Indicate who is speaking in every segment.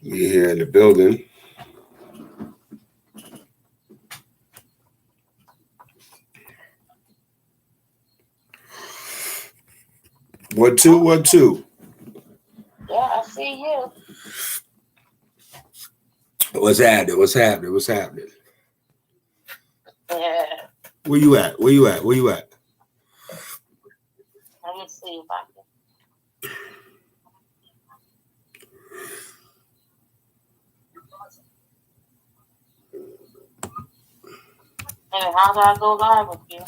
Speaker 1: We here in the building. What two?
Speaker 2: Yeah, I see you.
Speaker 1: What's happening?
Speaker 2: Yeah.
Speaker 1: Where you at?
Speaker 2: Let me see if I can. And how do I go live with you?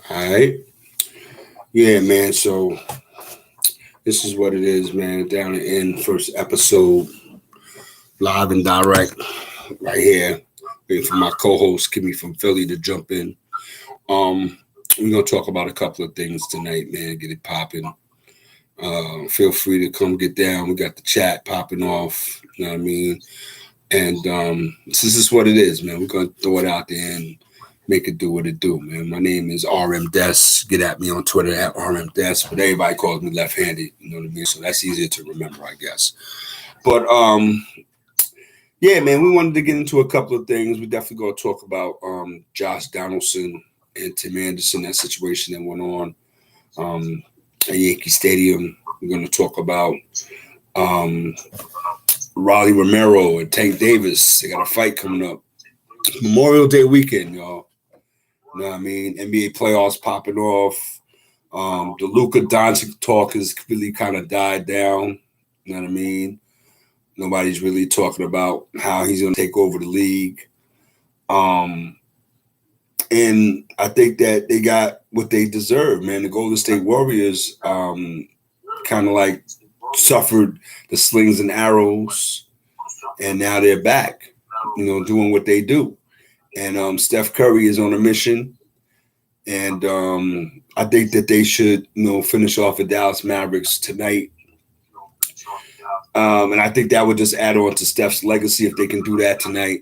Speaker 1: All right. Yeah, man. So this is what it is, man. Down the end, first episode, live and direct, right here. Waiting for my co-host Kimmy from Philly to jump in. We're gonna talk about a couple of things tonight, man. Get it popping. Feel free to come get down. We got the chat popping off. You know what I mean? And this is what it is, man. We're gonna throw it out there and make it do what it do, man. My name is RM Des. Get at me on Twitter at RM Des, but everybody calls me left-handed. You know what I mean? So that's easier to remember, I guess. But yeah, man, we wanted to get into a couple of things. We definitely gonna talk about Josh Donaldson and Tim Anderson, that situation that went on at Yankee Stadium. We're gonna talk about Raleigh Romero and Tank Davis. They got a fight coming up. Memorial Day weekend, y'all. You know what I mean? NBA playoffs popping off. The Luka Doncic talk has really kind of died down. You know what I mean? Nobody's really talking about how he's going to take over the league. And I think that they got what they deserve, man. The Golden State Warriors kind of like suffered the slings and arrows, and now they're back, you know, doing what they do. And Steph Curry is on a mission, and I think that they should, you know, finish off the Dallas Mavericks tonight. And I think that would just add on to Steph's legacy if they can do that tonight.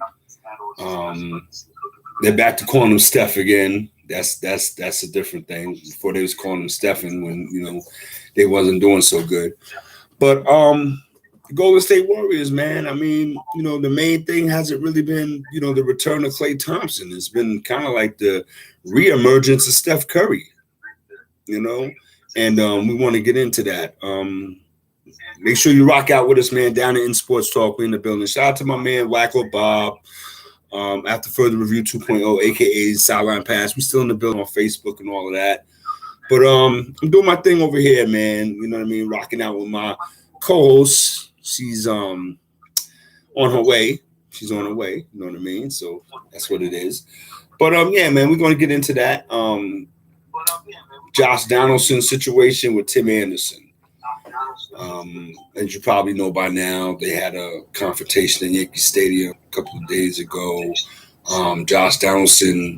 Speaker 1: They're back to calling him Steph again. That's a different thing. Before they was calling him Stephen when, you know, they wasn't doing so good. But Golden State Warriors, man, I mean, you know, the main thing hasn't really been, you know, the return of Klay Thompson. It's been kind of like the reemergence of Steph Curry, you know, and we want to get into that. Make sure you rock out with us, man, down in Sportstalk. We're in the building. Shout out to my man, Wacko Bob. After Further Review 2.0, a.k.a. Sideline Pass. We're still in the building on Facebook and all of that. But I'm doing my thing over here, man. You know what I mean? Rocking out with my co-host. She's on her way. She's on her way. You know what I mean? So that's what it is. But yeah, man, we're going to get into that. Josh Donaldson situation with Tim Anderson. As you probably know by now, they had a confrontation in Yankee Stadium a couple of days ago. Josh Donaldson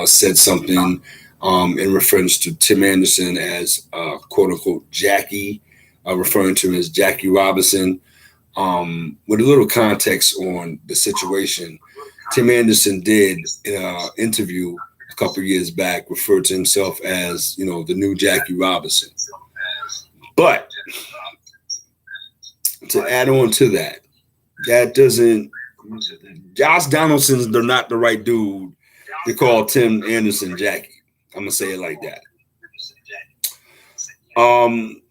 Speaker 1: said something in reference to Tim Anderson as quote-unquote Jackie, referring to him as Jackie Robinson. With a little context on the situation, Tim Anderson did in an interview a couple of years back refer to himself as, you know, the new Jackie Robinson. But to add on to that, that doesn't – Josh Donaldson's they're not the right dude to call Tim Anderson Jackie. I'm going to say it like that.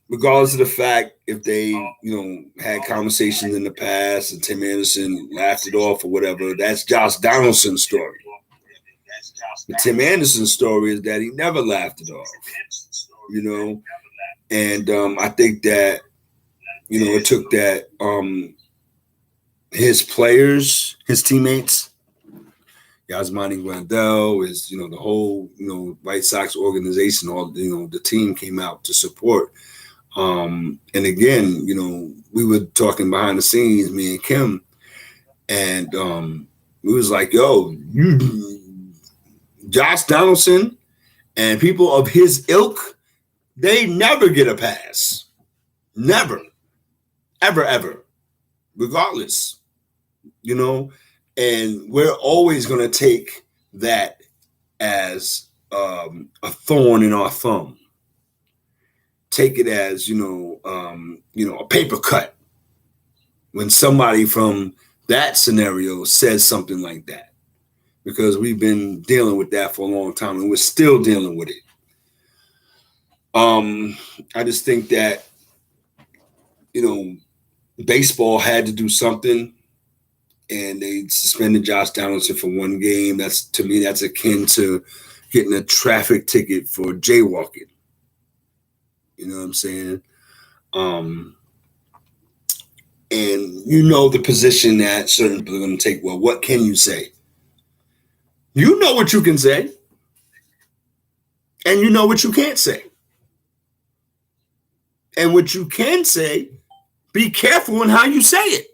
Speaker 1: Regardless of the fact if they, you know, had conversations in the past and Tim Anderson laughed it off or whatever, that's Josh Donaldson's story. The Tim Anderson story is that he never laughed it off, you know. And I think that, you know, it took that his players, his teammates, Yasmani Grandal, is, you know, the whole, you know, White Sox organization, all, you know, the team came out to support. And again, you know, we were talking behind the scenes, me and Kim, and we was like, yo, Josh Donaldson and people of his ilk, they never get a pass. Never. Ever. regardless, and we're always going to take that as a thorn in our thumb. Take it as, a paper cut when somebody from that scenario says something like that, because we've been dealing with that for a long time and we're still dealing with it. I just think that, baseball had to do something, and they suspended Josh Donaldson for one game. To me, that's akin to getting a traffic ticket for jaywalking. You know what I'm saying? And the position that certain people are going to take. Well, what can you say? You know what you can say, and you know what you can't say. And what you can say, be careful in how you say it.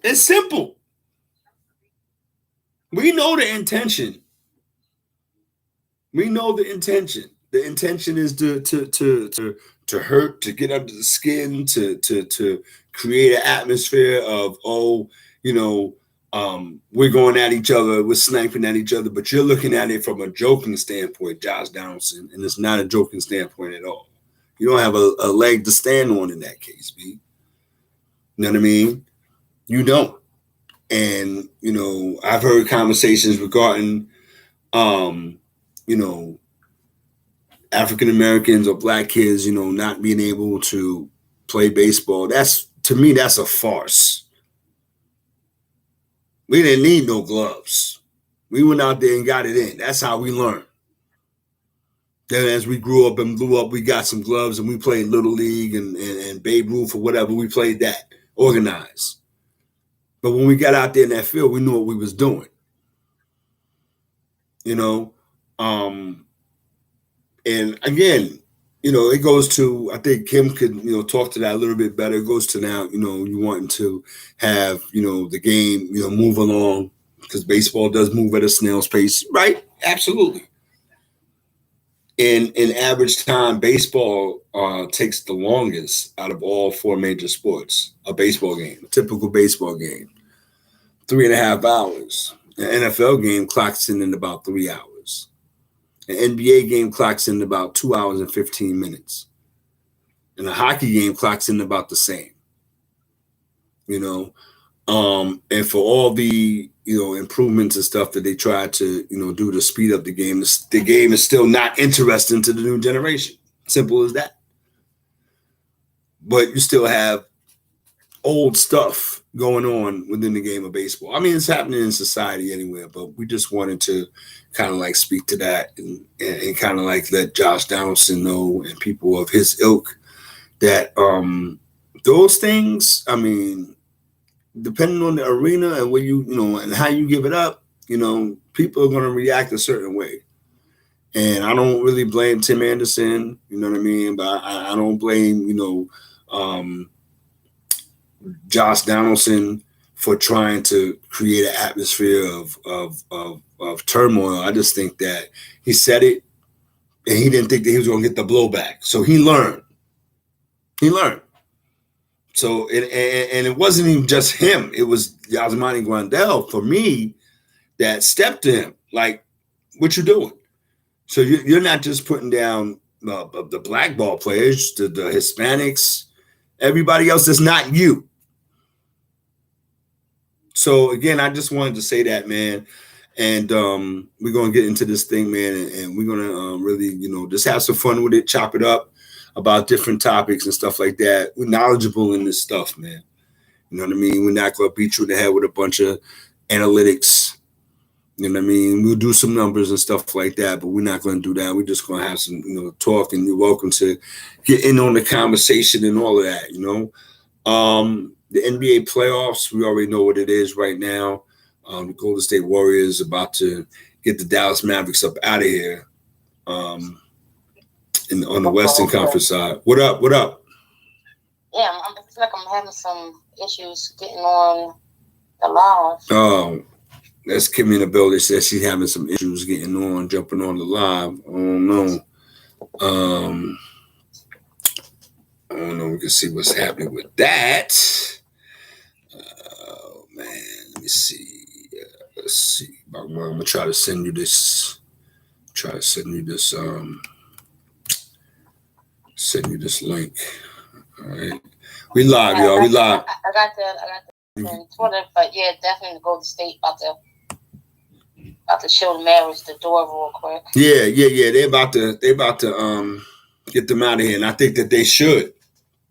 Speaker 1: It's simple. We know the intention. We know the intention. The intention is to hurt, to get under the skin, to create an atmosphere of, we're going at each other, we're sniping at each other, but you're looking at it from a joking standpoint, Josh Donaldson, and it's not a joking standpoint at all. You don't have a leg to stand on in that case, B. You know what I mean? You don't. And, I've heard conversations regarding, African Americans or black kids, not being able to play baseball. To me, that's a farce. We didn't need no gloves. We went out there and got it in. That's how we learned. Then as we grew up and blew up, we got some gloves and we played Little League and Babe Ruth or whatever. We played that, organized. But when we got out there in that field, we knew what we was doing. And again, it goes to, I think Kim could, talk to that a little bit better. It goes to now, you wanting to have, the game, move along, because baseball does move at a snail's pace, right? Absolutely. In average time, baseball takes the longest out of all four major sports. A typical baseball game, 3.5 hours. An NFL game clocks in about 3 hours. An NBA game clocks in about 2 hours and 15 minutes. And a hockey game clocks in about the same. And for all the improvements and stuff that they try to do to speed up the game is still not interesting to the new generation. Simple as that. But you still have old stuff going on within the game of baseball. I mean, it's happening in society anywhere, but we just wanted to kind of like speak to that and kind of like let Josh Donaldson know and people of his ilk that those things, I mean, depending on the arena and where and how you give it up, people are going to react a certain way. And I don't really blame Tim Anderson, you know what I mean? But I don't blame, Josh Donaldson for trying to create an atmosphere of turmoil. I just think that he said it and he didn't think that he was going to get the blowback. So he learned. So, and it wasn't even just him. It was Yasmani Grandel, for me, that stepped to him. Like, what you doing? So you're not just putting down the black ball players, the Hispanics, everybody else that's not you. So, again, I just wanted to say that, man. And we're going to get into this thing, man, and we're going to really, just have some fun with it, chop it up about different topics and stuff like that. We're knowledgeable in this stuff, man. You know what I mean? We're not going to beat you in the head with a bunch of analytics. You know what I mean? We'll do some numbers and stuff like that, but we're not going to do that. We're just going to have some, talk, and you're welcome to get in on the conversation and all of that, The NBA playoffs, we already know what it is right now. The Golden State Warriors about to get the Dallas Mavericks up out of here on the Western Conference side. What up?
Speaker 2: Yeah, I feel like I'm having some issues getting on the live.
Speaker 1: Oh, that's Kimmy in the building. Says she's having some issues jumping on the live. I don't know. on and we can see what's happening with that. Oh man, let me see. Let's see. I'm gonna try to send you this. Send you this link. All right, we live, y'all. We live.
Speaker 2: I got the Twitter, but yeah, definitely Golden State about to show the Mavericks the door real quick.
Speaker 1: Yeah. They about to get them out of here, and I think that they should.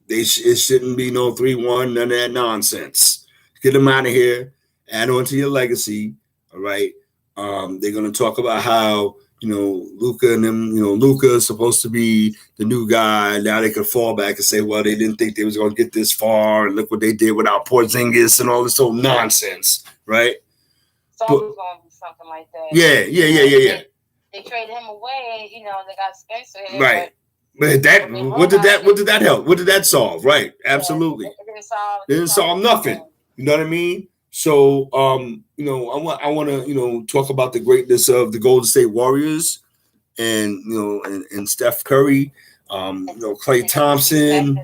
Speaker 1: It shouldn't be no 3-1, none of that nonsense. Get them out of here. Add on to your legacy. All right. They're gonna talk about how Luka and them. Luka is supposed to be the new guy. Now they can fall back and say, well, they didn't think they was gonna get this far, and look what they did without Porzingis and all this old nonsense, right?
Speaker 2: It's always gonna be something like that.
Speaker 1: Yeah.
Speaker 2: They traded him away. They got Spencer here,
Speaker 1: right. But what did that help? What did that solve? Right. Absolutely.
Speaker 2: It
Speaker 1: didn't solve nothing. You know what I mean? So, I want to, talk about the greatness of the Golden State Warriors and, and Steph Curry, Klay Thompson,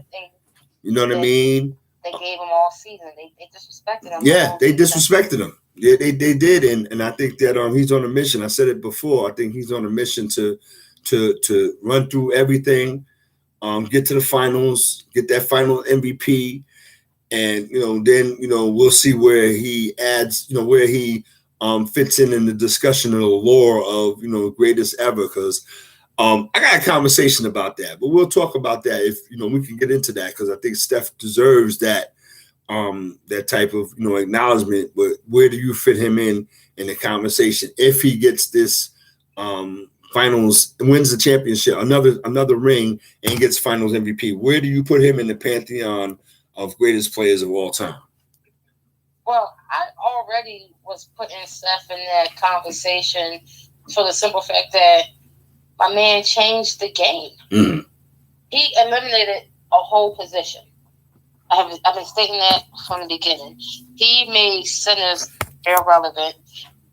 Speaker 1: you know what I mean?
Speaker 2: They gave him all season. They disrespected him.
Speaker 1: Yeah, they disrespected him. Yeah, they did. And I think that he's on a mission. I said it before. I think he's on a mission to run through everything, get to the finals, get that final MVP. And, then, we'll see where he adds, where he fits in the discussion of the lore of, greatest ever. Because I got a conversation about that. But we'll talk about that if, we can get into that. Because I think Steph deserves that type of, acknowledgement. But where do you fit him in the conversation? If he gets this finals, wins the championship, another ring, and gets finals MVP, where do you put him in the pantheon of greatest players of all time?
Speaker 2: Well, I already was putting Steph in that conversation for the simple fact that my man changed the game.
Speaker 1: Mm-hmm.
Speaker 2: He eliminated a whole position. I've been stating that from the beginning. He made centers irrelevant,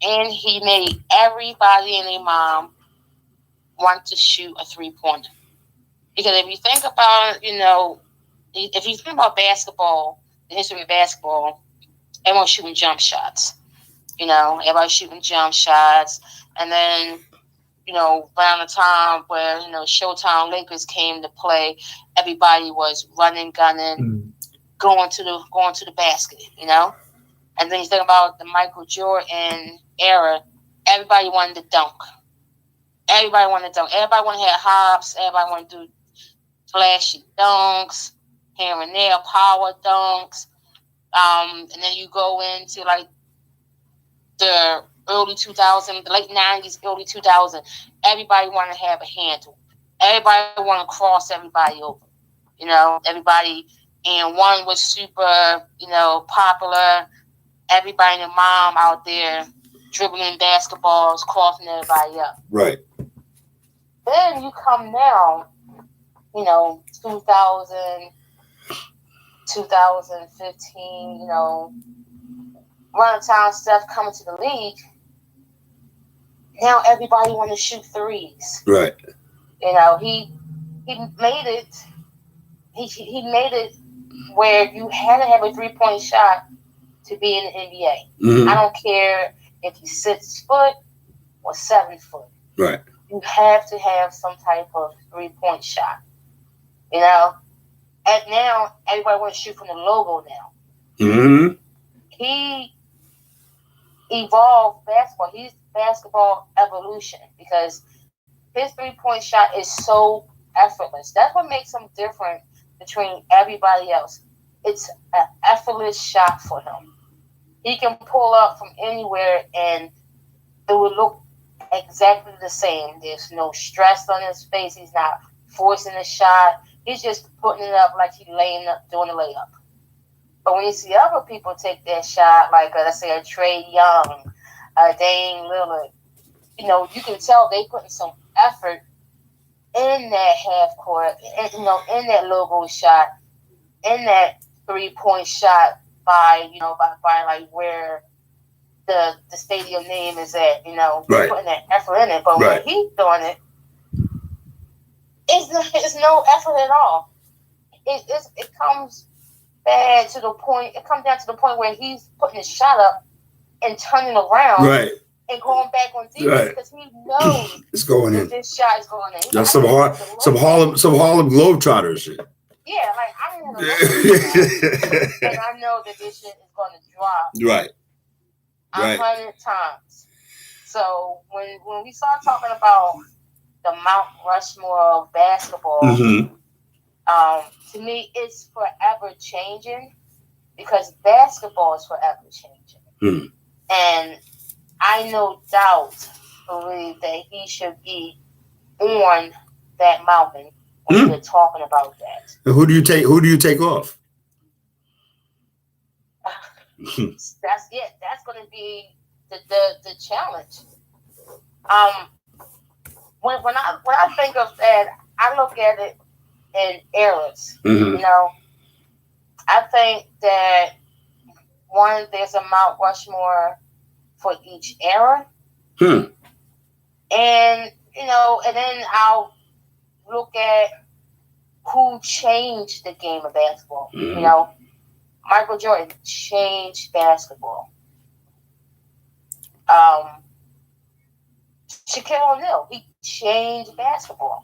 Speaker 2: and he made everybody and their mom want to shoot a 3-pointer. Because if you think about, if you think about basketball, the history of basketball, everyone's shooting jump shots. Everybody's shooting jump shots. And then, around the time where, Showtime Lakers came to play, everybody was running, gunning, going to the basket, And then you think about the Michael Jordan era, everybody wanted to dunk. Everybody wanted to have hops. Everybody wanted to do flashy dunks, here and there, power dunks. And then you go into like the early 2000s, the late 90s, early 2000s. Everybody wanted to have a handle. Everybody wanted to cross everybody over. Everybody, and one was super, popular. Everybody and their mom out there dribbling basketballs, crossing everybody up.
Speaker 1: Right.
Speaker 2: Then you come now, 2000, 2015, around the time Steph coming to the league, now everybody want to shoot threes.
Speaker 1: Right.
Speaker 2: He made it. He made it where you had to have a 3-point shot to be in the NBA.
Speaker 1: Mm-hmm.
Speaker 2: I don't care if you're 6 foot or 7 foot.
Speaker 1: Right.
Speaker 2: You have to have some type of 3-point shot. And now everybody wants to shoot from the logo now.
Speaker 1: Mm-hmm.
Speaker 2: He evolved basketball. He's basketball evolution because his 3-point shot is so effortless. That's what makes him different between everybody else. It's an effortless shot for him. He can pull up from anywhere and it would look exactly the same. There's no stress on his face. He's not forcing the shot. He's just putting it up like he's laying up, doing a layup. But when you see other people take that shot, like let's say a Trae Young, a Dame Lillard, you can tell they putting some effort in that half court, in that logo shot, in that 3-point shot by like where the stadium name is at,
Speaker 1: right.
Speaker 2: Putting that effort in it. But
Speaker 1: right.
Speaker 2: when he's doing it, it's no effort at all. it comes bad to the point. It comes down to the point where he's putting his shot up and turning around,
Speaker 1: right,
Speaker 2: and going back on defense
Speaker 1: right.
Speaker 2: because he knows
Speaker 1: It's going
Speaker 2: that
Speaker 1: in.
Speaker 2: this shot is going in.
Speaker 1: That's some Harlem Globetrotter shit.
Speaker 2: Yeah, like I didn't have to and I know that this shit is going to drop.
Speaker 1: Right.
Speaker 2: 100 times. So when we start talking about the Mount Rushmore of basketball, to me it's forever changing because basketball is forever changing. And I no doubt believe that he should be on that mountain when we're talking about that.
Speaker 1: And who do you take off?
Speaker 2: That's it. That's going to be the challenge. When I think of that, I look at it in eras. You know, I think that there's a Mount Rushmore for each era, and you know, and then I'll look at who changed the game of basketball. You know, Michael Jordan changed basketball. Shaquille O'Neal, he changed basketball.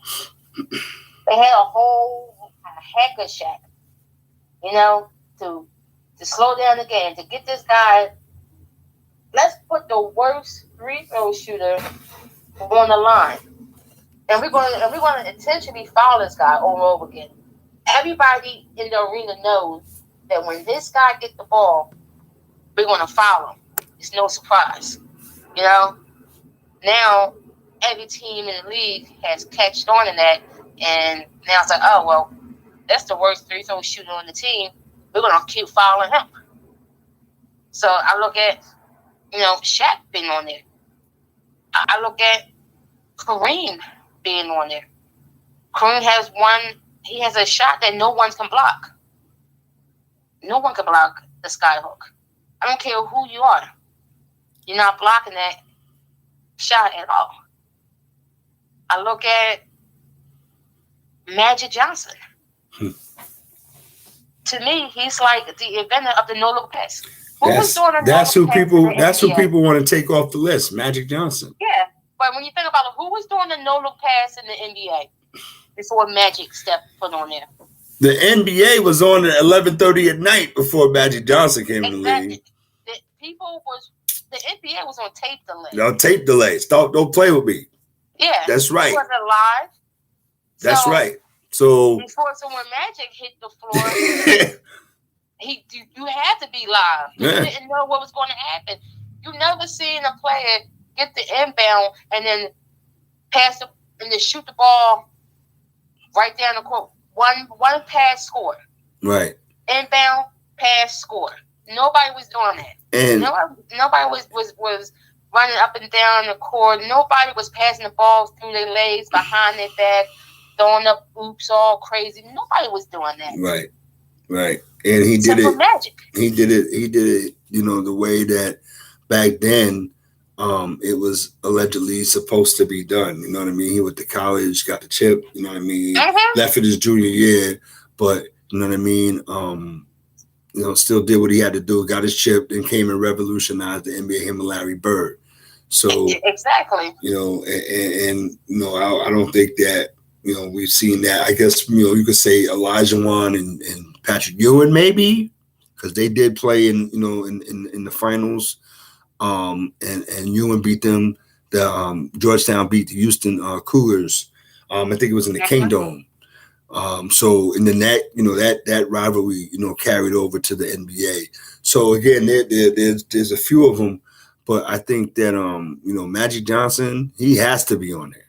Speaker 2: They had a whole hacker shack, you know, to slow down the game, to get this guy. Let's put the worst free throw shooter on the line, and we're going to intentionally foul this guy over and over again. Everybody in the arena knows that when this guy gets the ball, we're going to foul him. It's no surprise, you know. Now every team in the league has catched on in that, and now it's like, oh well, that's the worst free throw shooter on the team. We're going to keep fouling him. So I look at, you know, Shaq being on there. I look at Kareem being on there. Kareem he has a shot that no one can block. No one can block the skyhook. I don't care who you are. You're not blocking that shot at all. I look at Magic Johnson. To me, he's like the inventor of the no-look pass. That's who
Speaker 1: people want to take off the list. Magic Johnson.
Speaker 2: Yeah, but when you think about it, who was doing the no-look pass in the NBA before Magic stepped foot on there?
Speaker 1: The NBA was on at 11:30 at night before Magic Johnson came in the league.
Speaker 2: The NBA was on tape delay.
Speaker 1: No, tape delay. Don't play with me.
Speaker 2: Yeah,
Speaker 1: that's right.
Speaker 2: It wasn't live.
Speaker 1: That's right. So
Speaker 2: before someone Magic hit the floor, you had to be live. You didn't know what was going to happen. You never seen a player get the inbound and then pass and then shoot the ball right down the court. One pass score.
Speaker 1: Right.
Speaker 2: Inbound pass score. Nobody was doing that.
Speaker 1: And
Speaker 2: nobody was running up and down the court. Nobody was passing the balls through their legs, behind their back, throwing up oops all crazy. Nobody was doing that.
Speaker 1: Right. And he did it.
Speaker 2: Magic.
Speaker 1: He did it, you know, the way that back then it was allegedly supposed to be done. You know what I mean? He went to college, got the chip, you know what I mean? Left it his junior year, but you know what I mean? You know, still did what he had to do, got his chip, then came and revolutionized the NBA, him and Larry Bird. So
Speaker 2: exactly.
Speaker 1: You know, and you know, I don't think that, you know, we've seen that. I guess, you know, you could say Elijah Wan and Patrick Ewing maybe, because they did play in, you know, in the finals. And Ewing beat them. The Georgetown beat the Houston Cougars. I think it was in the King Dome. So and then that, you know, that rivalry, you know, carried over to the NBA. So again, there's a few of them, but I think that you know, Magic Johnson, he has to be on there.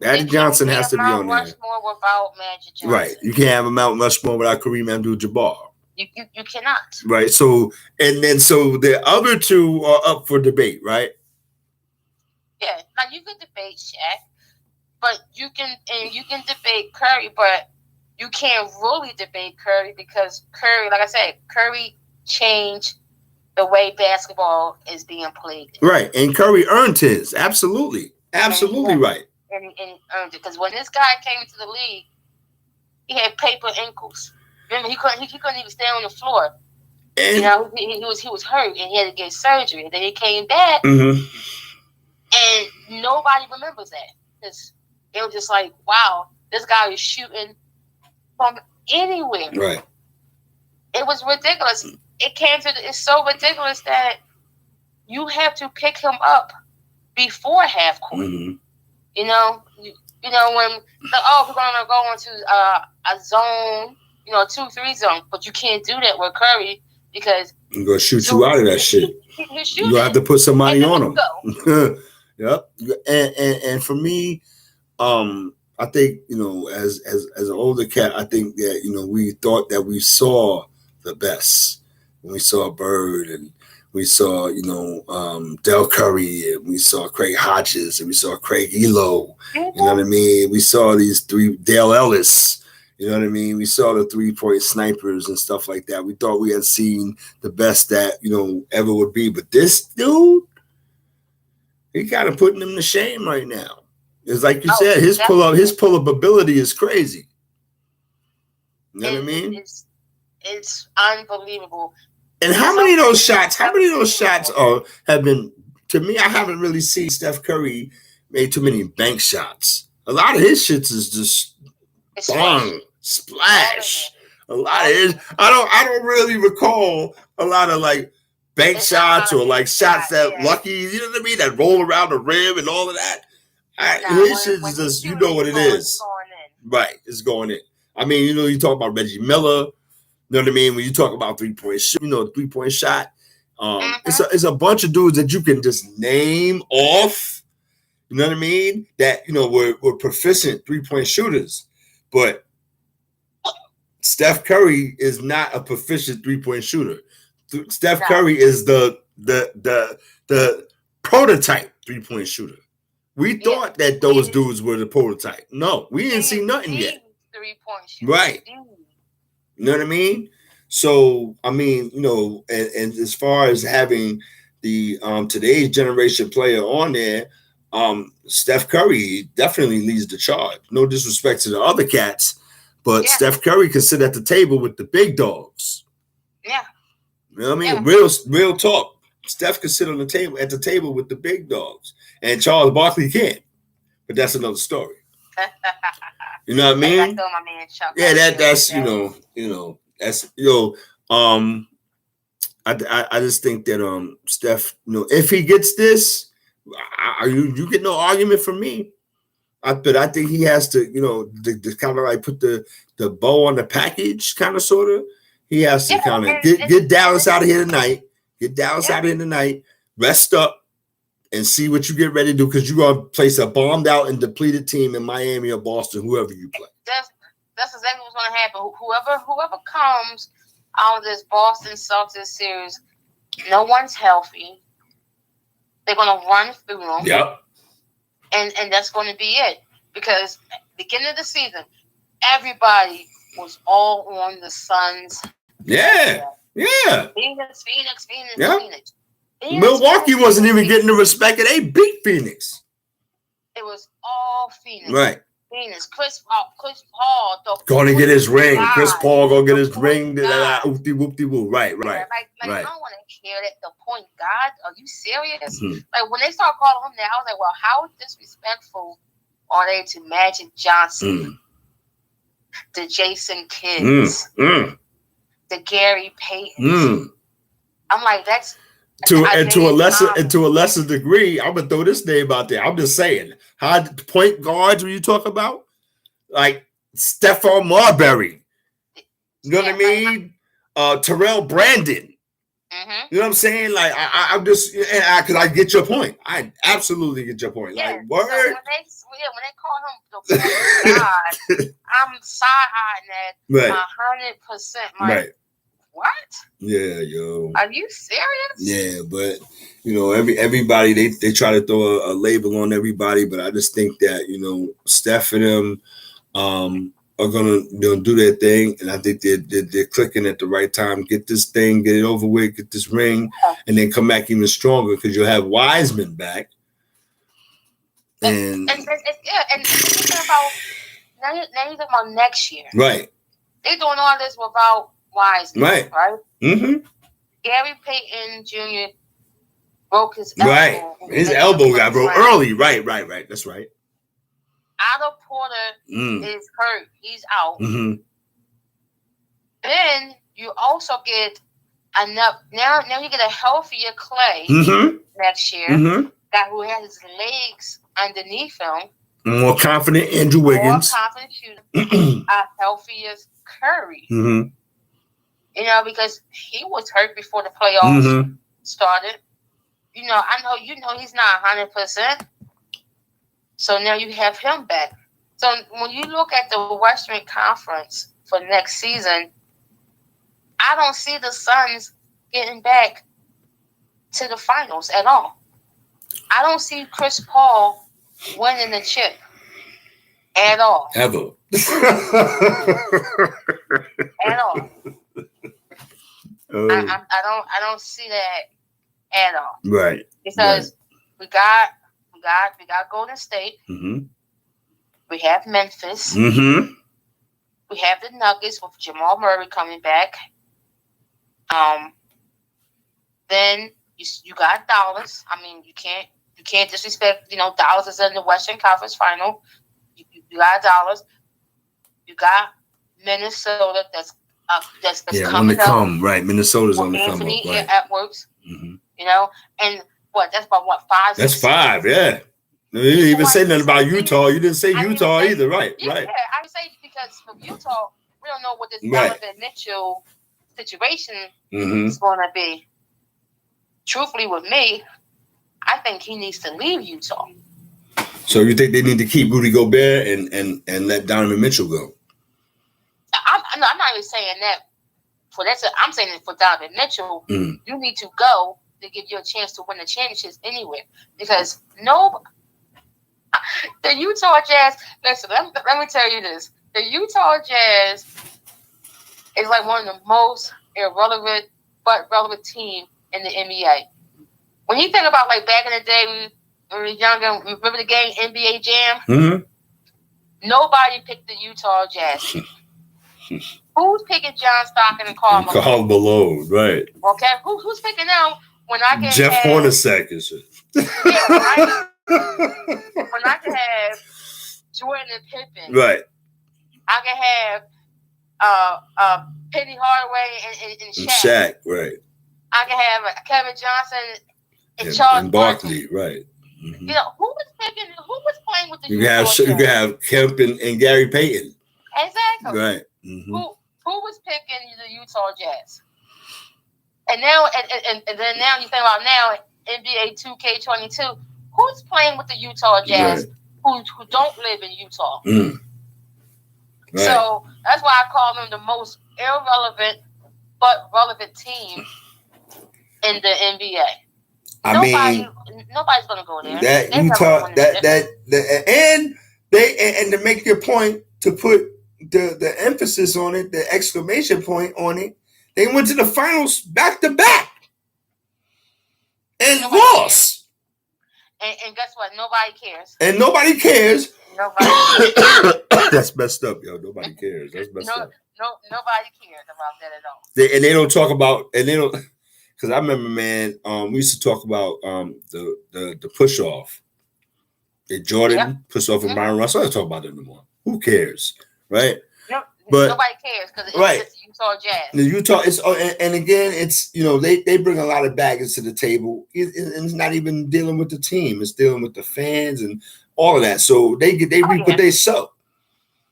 Speaker 1: Magic Johnson has to be on there.
Speaker 2: Rushmore without Magic Johnson.
Speaker 1: Right. You can't have a Mount Rushmore without Kareem Abdul-Jabbar.
Speaker 2: You cannot.
Speaker 1: Right. So the other two are up for debate, right?
Speaker 2: Yeah. Now you can debate Shaq, but you can debate Curry, but you can't really debate Curry because Curry, like I said, Curry changed the way basketball is being played.
Speaker 1: Right. And Curry earned his. Absolutely. Right.
Speaker 2: And earned it. Because when this guy came into the league, He had paper ankles. Remember, he couldn't even stay on the floor.
Speaker 1: And,
Speaker 2: you know, he was hurt and he had to get surgery. And then he came back, and nobody remembers that. Because it was just like, wow, this guy is shooting from anywhere.
Speaker 1: Right.
Speaker 2: It was ridiculous. It's so ridiculous that you have to pick him up before half court. You know, when we're gonna go into a zone, 2-3 zone, but you can't do that with Curry because
Speaker 1: I'm gonna shoot you out of that shit. You have to put somebody on him. Yep. And for me, I think, as an older cat, I think that, we thought that we saw the best when we saw Bird and we saw, Del Curry and we saw Craig Hodges and we saw Craig Elo. You know what I mean? We saw these three, Dale Ellis. You know what I mean? We saw the 3-point snipers and stuff like that. We thought we had seen the best that, ever would be. But this dude, he kind of putting him to shame right now. It's like you said, his pull-up ability is crazy. You know what I mean?
Speaker 2: It's unbelievable.
Speaker 1: And how many of those shots have been, to me, I haven't really seen Steph Curry made too many bank shots. A lot of his shits is just bang, splash. A lot of his, I don't really recall a lot of like bank shots or like shots that lucky, you know what I mean, that roll around the rim and all of that. His shit is just, you know what it is. Right, it's going in. I mean, you talk about Reggie Miller. You know what I mean? When you talk about 3-point shot, 3-point shot, it's a bunch of dudes that you can just name off. You know what I mean? That were proficient 3-point shooters, but Steph Curry is not a proficient 3-point shooter. Steph Curry is the prototype 3-point shooter. We thought that those dudes were the prototype. No, we didn't see nothing yet.
Speaker 2: 3-point shooter.
Speaker 1: Right. You know what I mean? So, I mean, and as far as having the today's generation player on there, Steph Curry definitely leads the charge. No disrespect to the other cats, but Steph Curry can sit at the table with the big dogs.
Speaker 2: Yeah.
Speaker 1: You know what I mean? Yeah. Real talk. Steph can sit at the table with the big dogs. And Charles Barkley can't. But that's another story. You know what I mean?
Speaker 2: I told my man Chuck.
Speaker 1: Yeah, that's that's I just think that Steph, if he gets this, you get no argument from me. But I think he has to, to kind of like put the bow on the package, kind of sort of. He has to kind of get Dallas out of here tonight. Get Dallas out of here tonight. Rest up. And see what you get ready to do, because you're going to place a bombed out and depleted team in Miami or Boston, whoever you play.
Speaker 2: That's exactly what's going to happen. Whoever comes out of this Boston Celtics series, no one's healthy. They're going to run through them.
Speaker 1: Yep.
Speaker 2: And that's going to be it. Because beginning of the season, everybody was all on the Suns.
Speaker 1: Yeah.
Speaker 2: Phoenix.
Speaker 1: Milwaukee wasn't even getting the respect, and they beat Phoenix.
Speaker 2: It was all Phoenix.
Speaker 1: Right.
Speaker 2: Phoenix. Chris Paul.
Speaker 1: Going to get his ring. Chris Paul going to get his ring. Whoop-de-woo. Right.
Speaker 2: Like, I don't want to hear that. The point guard. Are you serious? Like, when they start calling him that, I was like, well, how disrespectful are they to Magic Johnson, the Jason Kidds, the Gary Paytons? I'm like, that's...
Speaker 1: To a lesser degree, I'm gonna throw this name out there. I'm just saying, high point guards when you talk about, like Stephon Marbury, you know what I mean? Terrell Brandon, you know what I'm saying? Like I'm just, because I get your point. I absolutely get your point. Like word.
Speaker 2: So when they call him the point guard, I'm side-eyeing that 100%.
Speaker 1: Right.
Speaker 2: What?
Speaker 1: Yeah, yo.
Speaker 2: Are you serious?
Speaker 1: Yeah, but everybody they try to throw a label on everybody, but I just think that Steph and them are gonna do their thing, and I think they're clicking at the right time. Get this thing, get it over with, get this ring, and then come back even stronger because you'll have Wiseman back.
Speaker 2: And thinking about now you're talking about next year.
Speaker 1: Right.
Speaker 2: They're doing all this without Wiseman.
Speaker 1: Right.
Speaker 2: Right?
Speaker 1: Mm-hmm.
Speaker 2: Gary Payton Jr. broke his elbow.
Speaker 1: Right. His elbow got broke early. Right. That's right.
Speaker 2: Otto Porter is hurt. He's out.
Speaker 1: Mm-hmm.
Speaker 2: Then you also get enough. Now you get a healthier Clay next year.
Speaker 1: Mm-hmm.
Speaker 2: Guy who has his legs underneath him.
Speaker 1: More confident Andrew Wiggins.
Speaker 2: More confident shooter. A healthier Curry.
Speaker 1: Mm-hmm.
Speaker 2: You know, because he was hurt before the playoffs started. You know, I know he's not 100%. So now you have him back. So when you look at the Western Conference for next season, I don't see the Suns getting back to the finals at all. I don't see Chris Paul winning the chip at all.
Speaker 1: Ever.
Speaker 2: At all. I don't see that at all.
Speaker 1: Right.
Speaker 2: Because we got Golden State.
Speaker 1: Mm-hmm.
Speaker 2: We have Memphis.
Speaker 1: Mm-hmm.
Speaker 2: We have the Nuggets with Jamal Murray coming back. Then you got Dallas. I mean, you can't disrespect. You know, Dallas is in the Western Conference Final. You got Dallas. You got Minnesota. That's coming up.
Speaker 1: Right. Minnesota's on the come up.
Speaker 2: Anthony
Speaker 1: Right.
Speaker 2: Edwards.
Speaker 1: Mm-hmm.
Speaker 2: You know, and that's about 5.
Speaker 1: That's 5. Yeah. You didn't even say nothing about Utah. You didn't say Utah either. Right.
Speaker 2: Yeah,
Speaker 1: right.
Speaker 2: I would say because from Utah, we don't know what this Donovan Mitchell situation is going to be. Truthfully, with me, I think he needs to leave Utah.
Speaker 1: So you think they need to keep Rudy Gobert and let Donovan Mitchell go?
Speaker 2: I'm not even saying that. I'm saying it for Donovan Mitchell. You need to go to give you a chance to win the championships anywhere. Because the Utah Jazz, listen, let me tell you this. The Utah Jazz is like one of the most irrelevant but relevant team in the NBA. When you think about like back in the day when we were younger, remember the game NBA Jam?
Speaker 1: Mm-hmm.
Speaker 2: Nobody picked the Utah Jazz. Who's picking John Stockton and Karl Malone?
Speaker 1: Karl Malone, right.
Speaker 2: Okay, who's picking them when I can
Speaker 1: Jeff
Speaker 2: have...
Speaker 1: Hornacek and shit.
Speaker 2: Yeah, right? When I can have Jordan and Pippen.
Speaker 1: Right.
Speaker 2: I can have Penny Hardaway and Shaq.
Speaker 1: Right.
Speaker 2: I can have Kevin Johnson and Charles
Speaker 1: Barkley, right.
Speaker 2: Mm-hmm. You know, who was playing with the
Speaker 1: You can have Kemp and Gary Payton.
Speaker 2: Exactly.
Speaker 1: Right. Mm-hmm.
Speaker 2: Who was picking the Utah Jazz? And now, and then now you think about now NBA 2K22. Who's playing with the Utah Jazz who don't live in Utah?
Speaker 1: Right.
Speaker 2: So that's why I call them the most irrelevant but relevant team in the NBA. Nobody's gonna go there.
Speaker 1: That Utah, and to make your point, to put the emphasis on it, the exclamation point on it, they went to the finals back to back and lost.
Speaker 2: And guess what? Nobody cares.
Speaker 1: And nobody cares.
Speaker 2: Nobody cares.
Speaker 1: That's messed up, yo. Nobody cares. That's messed up.
Speaker 2: Nobody cares about that at all.
Speaker 1: They don't talk about, because I remember, man, we used to talk about the push off. Jordan push off and Byron Russell. I don't talk about it anymore. Who cares, right? But
Speaker 2: nobody cares because it's just Utah Jazz.
Speaker 1: The Utah is, and again, it's they bring a lot of baggage to the table. It's not even dealing with the team; it's dealing with the fans and all of that. So they reap what they sow.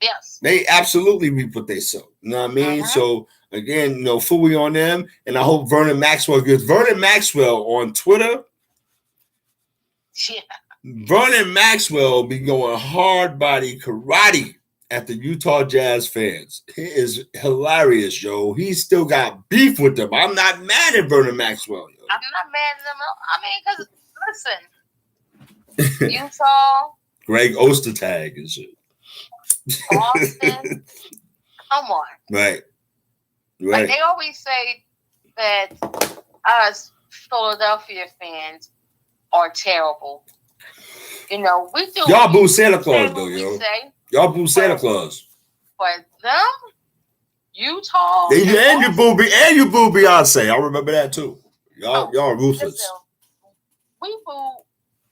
Speaker 2: Yes,
Speaker 1: they absolutely reap what they sow. You know what I mean? So again, fully on them, and I hope Vernon Maxwell gets Vernon Maxwell on Twitter.
Speaker 2: Yeah.
Speaker 1: Vernon Maxwell be going hard body karate at the Utah Jazz fans. He is hilarious, yo. He's still got beef with them. I'm not mad at Vernon Maxwell, yo.
Speaker 2: I'm not mad at them. Because listen, Utah,
Speaker 1: Greg Ostertag and shit.
Speaker 2: Boston, come on.
Speaker 1: Right.
Speaker 2: Like they always say that us Philadelphia fans are terrible. We do.
Speaker 1: Y'all boo Santa Claus though, yo. Y'all boo Santa Claus.
Speaker 2: But them, Utah,
Speaker 1: and you boo Beyonce. I remember that too. Y'all ruthless.
Speaker 2: Listen, we boo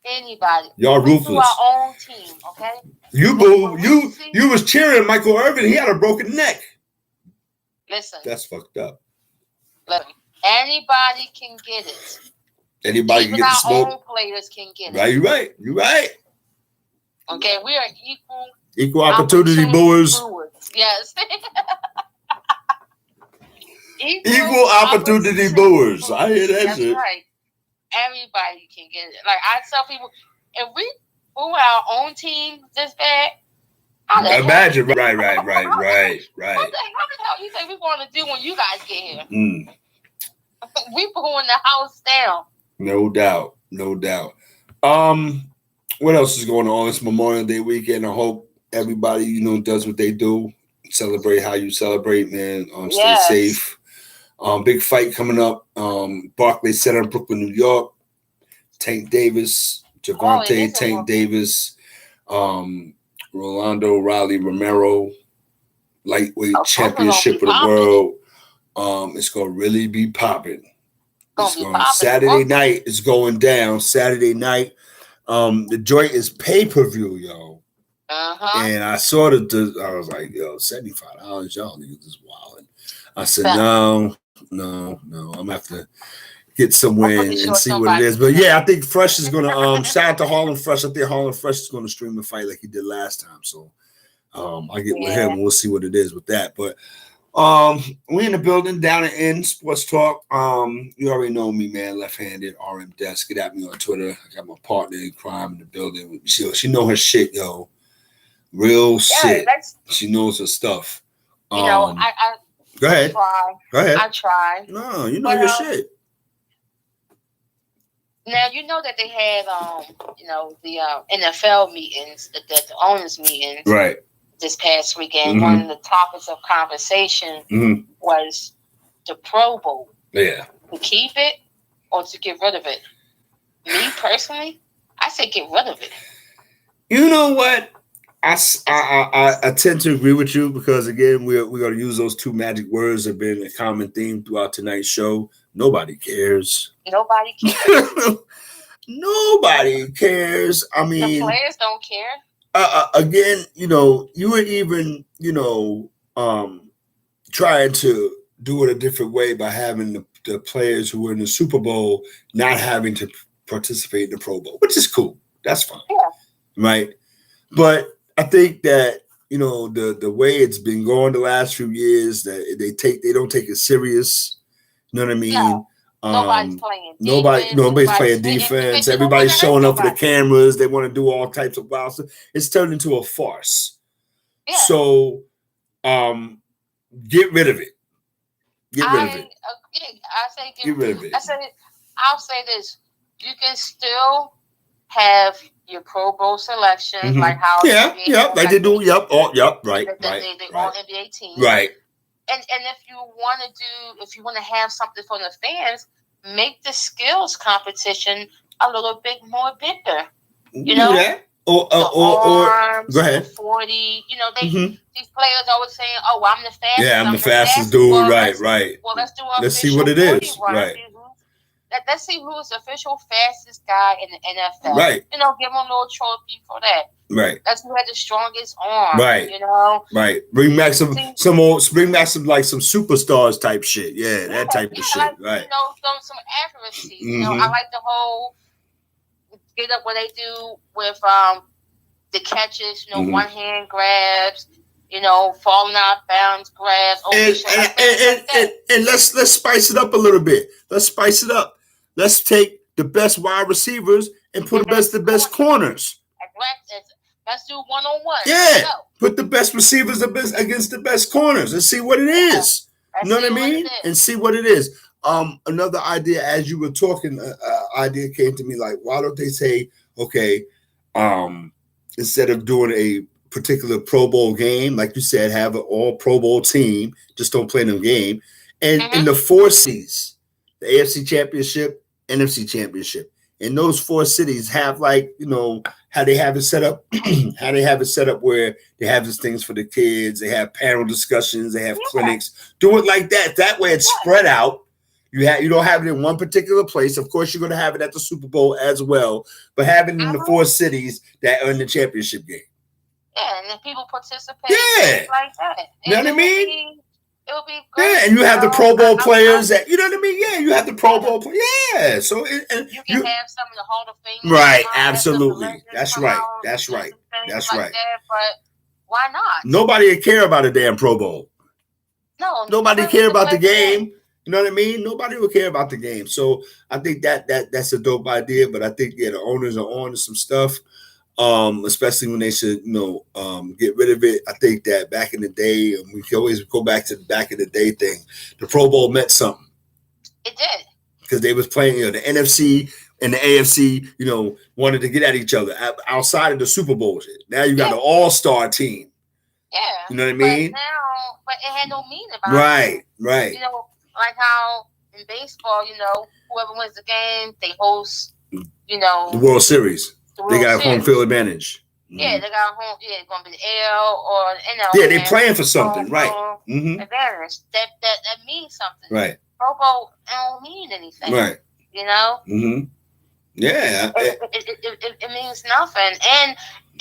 Speaker 2: anybody.
Speaker 1: Y'all
Speaker 2: we
Speaker 1: ruthless.
Speaker 2: We our own team, okay?
Speaker 1: You was cheering Michael Irvin. He had a broken neck.
Speaker 2: Listen,
Speaker 1: that's fucked up.
Speaker 2: Listen, anybody can get it.
Speaker 1: Anybody
Speaker 2: Even
Speaker 1: can get the smoke.
Speaker 2: Our own players can get it.
Speaker 1: Right. You're right.
Speaker 2: Okay, we are
Speaker 1: equal opportunity booers.
Speaker 2: Yes.
Speaker 1: equal opportunity booers. I hear that shit. That's
Speaker 2: right. Everybody can get it. Like I tell people, if we boo our own team this bad,
Speaker 1: imagine. Right.
Speaker 2: What the hell you think we're going to do when you guys get here? We booing the house down.
Speaker 1: No doubt. What else is going on? It's Memorial Day weekend. I hope everybody, does what they do. Celebrate how you celebrate, man. Stay safe. Big fight coming up. Barclays Center, Brooklyn, New York. Tank Davis, Javante, Tank Davis, Rolando Riley Romero, lightweight championship of the world. It's gonna really be popping. Saturday night is going down. Saturday night. The joint is pay-per-view, yo. And I saw I was like, yo, $75, y'all niggas is wild. I said, no, I'm gonna have to get somewhere and see what it is. But yeah, I think Fresh is gonna shout out to Harlem Fresh. I think Harlem Fresh is gonna stream the fight like he did last time. So I'll get with him and we'll see what it is with that. But we in the building down in Sportstalk. You already know me, man. Left-handed RM Desk. Get at me on Twitter. I got my partner in crime in the building. She know her shit, yo. Real shit. She knows her stuff.
Speaker 2: I
Speaker 1: go ahead. Go ahead.
Speaker 2: I try.
Speaker 1: No, you know your shit.
Speaker 2: Now you know that they had the NFL meetings, the owners meetings,
Speaker 1: right?
Speaker 2: This past weekend. One of the topics of conversation was the Pro Bowl.
Speaker 1: Yeah,
Speaker 2: to keep it or to get rid of it. Me personally, I say get rid of it.
Speaker 1: You know what? I tend to agree with you because again we're going to use those two magic words that have been a common theme throughout tonight's show. Nobody cares.
Speaker 2: Nobody cares.
Speaker 1: Nobody cares. I mean,
Speaker 2: the players don't care.
Speaker 1: Again, you were even, trying to do it a different way by having the players who were in the Super Bowl not having to participate in the Pro Bowl, which is cool. That's fine.
Speaker 2: Yeah.
Speaker 1: Right. But I think that, the way it's been going the last few years, that they don't take it serious. You know what I mean?
Speaker 2: No. Nobody's playing defense.
Speaker 1: Nobody's playing defense. Everybody's showing up for the cameras. They want to do all types of wild stuff. It's turned into a farce. Yeah. So, get rid of it. Get rid of it.
Speaker 2: I say
Speaker 1: get rid of it.
Speaker 2: I'll say this: you can still have your Pro Bowl selection, like how
Speaker 1: like they do. Right.
Speaker 2: They all NBA teams,
Speaker 1: right.
Speaker 2: And if you want to have something for the fans, make the skills competition a little bit more bigger. You know
Speaker 1: that? Or go ahead.
Speaker 2: 40. These players always saying, "Oh, I'm the fastest."
Speaker 1: Yeah, I'm the fastest dude.
Speaker 2: Well,
Speaker 1: right.
Speaker 2: Well,
Speaker 1: let's see what it is. Right.
Speaker 2: Let's see who's the official fastest guy in the NFL.
Speaker 1: Right.
Speaker 2: Give him a little trophy for that.
Speaker 1: Right.
Speaker 2: That's who had the strongest arm.
Speaker 1: Right. Right. Bring back some superstars type shit. Yeah, that type of shit. Right.
Speaker 2: Some accuracy. I like the whole get up what they do with the catches. One hand grabs. Falling out of bounds grabs.
Speaker 1: And let's spice it up a little bit. Let's spice it up. Let's take the best wide receivers and put the best corners.
Speaker 2: Let's do one-on-one.
Speaker 1: Yeah. Put the best receivers against the best corners and see what it is. You know what I mean? And see what it is. Another idea, as you were talking, idea came to me like, why don't they say, okay, instead of doing a particular Pro Bowl game, like you said, have an all Pro Bowl team, just don't play no game. And in the 4 C's, the AFC Championship, NFC Championship, And those four cities have like, how they have it set up, how they have it set up where they have these things for the kids, they have panel discussions, they have clinics. Do it like that. That way it's spread out. You don't have it in one particular place. Of course, you're going to have it at the Super Bowl as well, but have it in the four cities that are in the championship game.
Speaker 2: Yeah, and then people participate.
Speaker 1: Yeah,
Speaker 2: like that.
Speaker 1: You know what I mean?
Speaker 2: It would be great.
Speaker 1: Yeah, and you have the Pro Bowl players that, you know what I mean? Yeah, you have the Pro Bowl players. Yeah, so
Speaker 2: you can have some of the Hall of Fame.
Speaker 1: Right, absolutely. That's right. That's right. That's right.
Speaker 2: But why not?
Speaker 1: Nobody would care about a damn Pro Bowl.
Speaker 2: No,
Speaker 1: nobody care about the game. You know what I mean? Nobody would care about the game. So I think that's a dope idea. But I think the owners are on to some stuff. Especially when they should, get rid of it. I think that back in the day, and we can always go back to the back in the day thing. The Pro Bowl meant something.
Speaker 2: It did.
Speaker 1: Because they was playing, the NFC and the AFC, wanted to get at each other outside of the Super Bowl shit. Now you got an all-star team.
Speaker 2: Yeah.
Speaker 1: You know what I mean?
Speaker 2: But it had no meaning about it.
Speaker 1: Right.
Speaker 2: Like how in baseball, whoever wins the game, they host,
Speaker 1: the World Series. They got home field advantage.
Speaker 2: Yeah, they got home. Yeah, it's gonna be the AL or
Speaker 1: Yeah, they playing for something, right?
Speaker 2: Advantage. That means something.
Speaker 1: Right.
Speaker 2: Pro Bowl don't mean anything.
Speaker 1: Right.
Speaker 2: Yeah. It means nothing.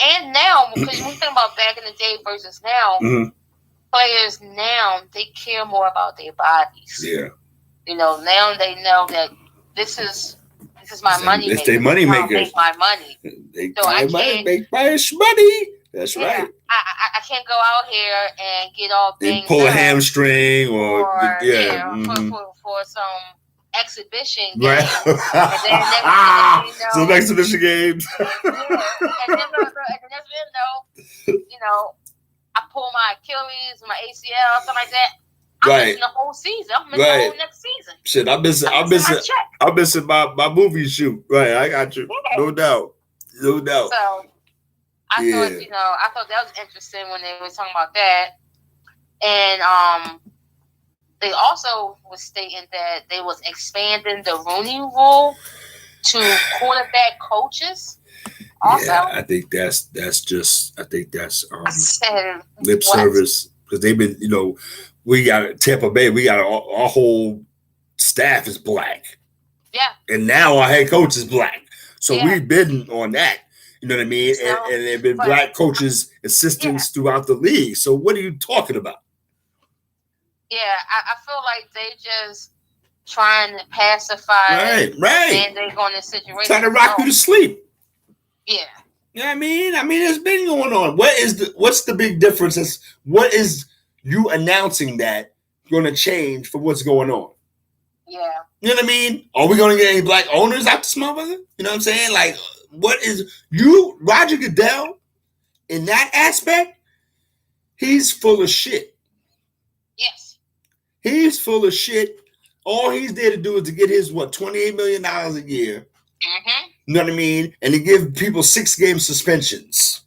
Speaker 2: And now, because when we think about back in the day versus now, players now they care more about their bodies.
Speaker 1: Yeah.
Speaker 2: Now they know that this is my money.
Speaker 1: It's their money makers.
Speaker 2: Make my money.
Speaker 1: They make money. That's right.
Speaker 2: I can't go out here and get all banged up.
Speaker 1: Pull a hamstring or
Speaker 2: for some exhibition game.
Speaker 1: Right.
Speaker 2: And then next thing
Speaker 1: some exhibition games.
Speaker 2: And then next thing I pull my Achilles, my ACL, something like that. I'm missing the whole season. I'm missing the whole next season.
Speaker 1: Shit, I'm missing my movie shoot. Right, I got you. Yeah. No doubt.
Speaker 2: So I thought that was interesting when they were talking about that. And they also was stating that they was expanding the Rooney Rule to quarterback coaches. Also,
Speaker 1: yeah, I think that's lip service because they've been, we got Tampa Bay, we got our whole staff is black.
Speaker 2: Yeah.
Speaker 1: And now our head coach is black. So we've been on that. You know what I mean? So, and there have been black coaches, assistants throughout the league. So what are you talking about?
Speaker 2: Yeah, I feel like they just trying to pacify
Speaker 1: right.
Speaker 2: And they're going to situation.
Speaker 1: Trying to rock you to sleep.
Speaker 2: Yeah.
Speaker 1: You know what I mean? It's been going on. What's the big difference? What is you announcing that going to change for what's going on?
Speaker 2: Yeah.
Speaker 1: You know what I mean? Are we going to get any black owners out this motherfucker? You know what I'm saying? Like, what is Roger Goodell, in that aspect, he's full of shit.
Speaker 2: Yes.
Speaker 1: He's full of shit. All he's there to do is to get his, $28 million a year.
Speaker 2: Mm-hmm.
Speaker 1: You know what I mean? And to give people 6-game suspensions.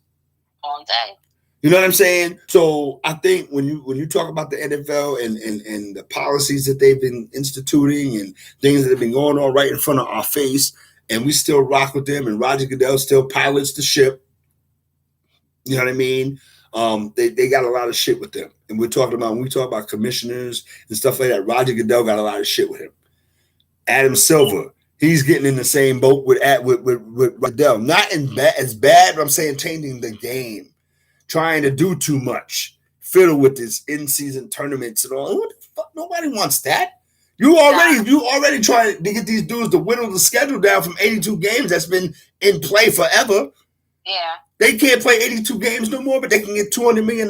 Speaker 2: All day.
Speaker 1: You know what I'm saying? So I think when you talk about the NFL and the policies that they've been instituting and things that have been going on right in front of our face, and we still rock with them, and Roger Goodell still pilots the ship. You know what I mean? They got a lot of shit with them. And when we talk about commissioners and stuff like that, Roger Goodell got a lot of shit with him. Adam Silver, he's getting in the same boat with Goodell. Not as bad, but I'm saying changing the game. Trying to do too much, fiddle with this in-season tournaments and all. What the fuck? Nobody wants that. You already trying to get these dudes to whittle the schedule down from 82 games that's been in play forever.
Speaker 2: Yeah.
Speaker 1: They can't play 82 games no more, but they can get $200 million.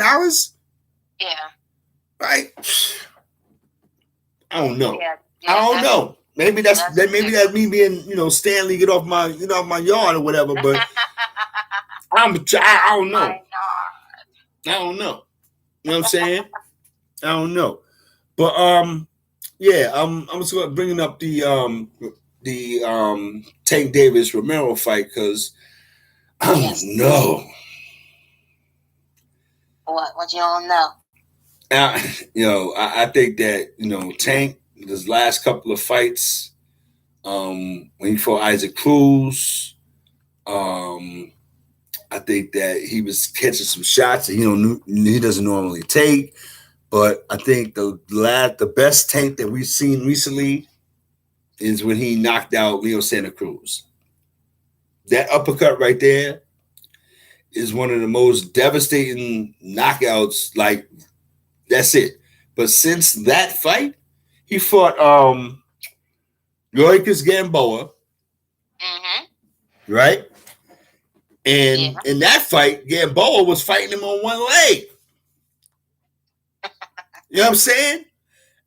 Speaker 2: Yeah.
Speaker 1: Right? I don't know.
Speaker 2: Yeah,
Speaker 1: I don't know. Maybe that's me being, Stanley, get off my yard or whatever, but I don't know. I don't know. You know what I'm saying? I don't know. But I'm just bringing up the Tank Davis Romero fight because I don't know.
Speaker 2: What you don't know?
Speaker 1: I think that Tank, his last couple of fights, When he fought Isaac Cruz, I think that he was catching some shots that he doesn't normally take. But I think the best tank that we've seen recently is when he knocked out Leo Santa Cruz. That uppercut right there is one of the most devastating knockouts. Like, that's it. But since that fight, he fought Yoikis Gamboa, right? And in that fight, Gamboa was fighting him on one leg. You know what I'm saying?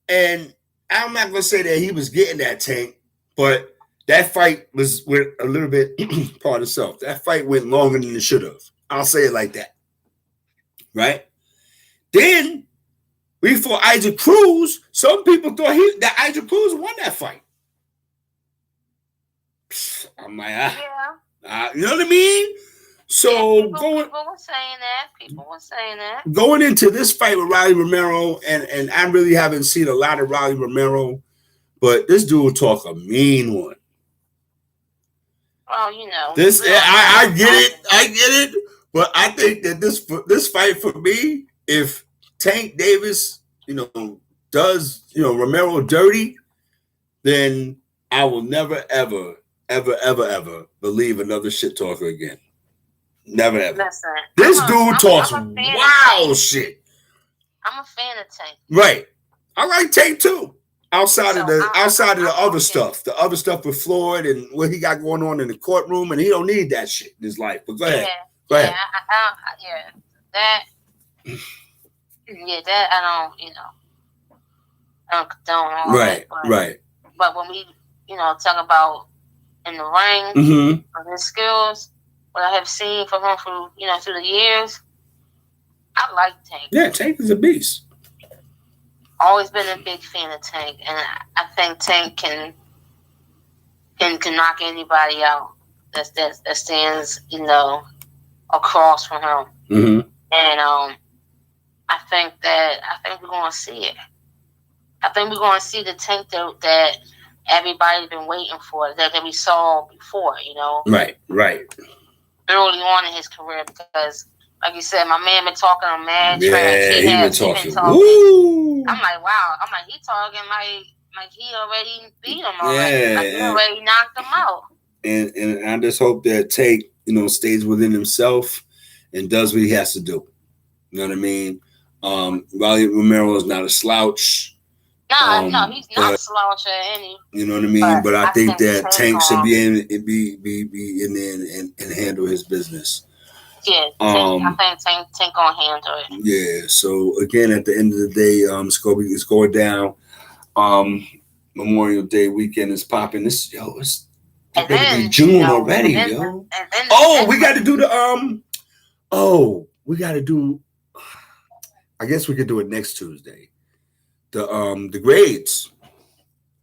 Speaker 1: And I'm not going to say that he was getting that tank, but that fight went a little bit, part of self. That fight went longer than it should have. I'll say it like that. Right? Then we fought Isaac Cruz. Some people thought that Isaac Cruz won that fight. I'm like, you know what I mean? So
Speaker 2: people were saying that. People were saying that.
Speaker 1: Going into this fight with Rolly Romero, and I really haven't seen a lot of Rolly Romero, but this dude will talk a mean one.
Speaker 2: Well, you know.
Speaker 1: I get it. But I think that this fight for me, if Tank Davis, does Romero dirty, then I will never ever believe another shit talker again. Never ever.
Speaker 2: Listen,
Speaker 1: this dude talks wild shit.
Speaker 2: I'm a fan of Tank.
Speaker 1: Right. I like Tank too. Outside of the other stuff. The other stuff with Floyd and what he got going on in the courtroom, and he don't need that shit in his life. But go ahead. Go ahead.
Speaker 2: That I don't condone all
Speaker 1: right,
Speaker 2: that.
Speaker 1: Right.
Speaker 2: But when we, talk about in the ring, of his skills, what I have seen from him through the years, I like Tank.
Speaker 1: Yeah, Tank is a beast.
Speaker 2: Always been a big fan of Tank, and I think Tank can knock anybody out that stands, across from him.
Speaker 1: Mm-hmm.
Speaker 2: And I think we're going to see it. I think we're going to see the Tank that everybody's been waiting for, that we saw before,
Speaker 1: Right.
Speaker 2: Early on in his career, because, like you said, my man been talking on mad trash.
Speaker 1: Yeah, he been talking.
Speaker 2: Woo! I'm like, wow. I'm like, he talking like he already beat him already.
Speaker 1: Yeah,
Speaker 2: like he already knocked him out.
Speaker 1: And I just hope that Tank, stays within himself and does what he has to do. You know what I mean? Rolly Romero is not a slouch.
Speaker 2: No, he's not a slouch at any.
Speaker 1: You know what I mean? But I think that Tank should be in there and handle his business.
Speaker 2: Yeah, I think Tank gonna handle it.
Speaker 1: Yeah. So again, at the end of the day, it's going down. Memorial Day weekend is popping. It's better be June already, yo. We got to do we got to do. I guess we could do it next Tuesday. The grades.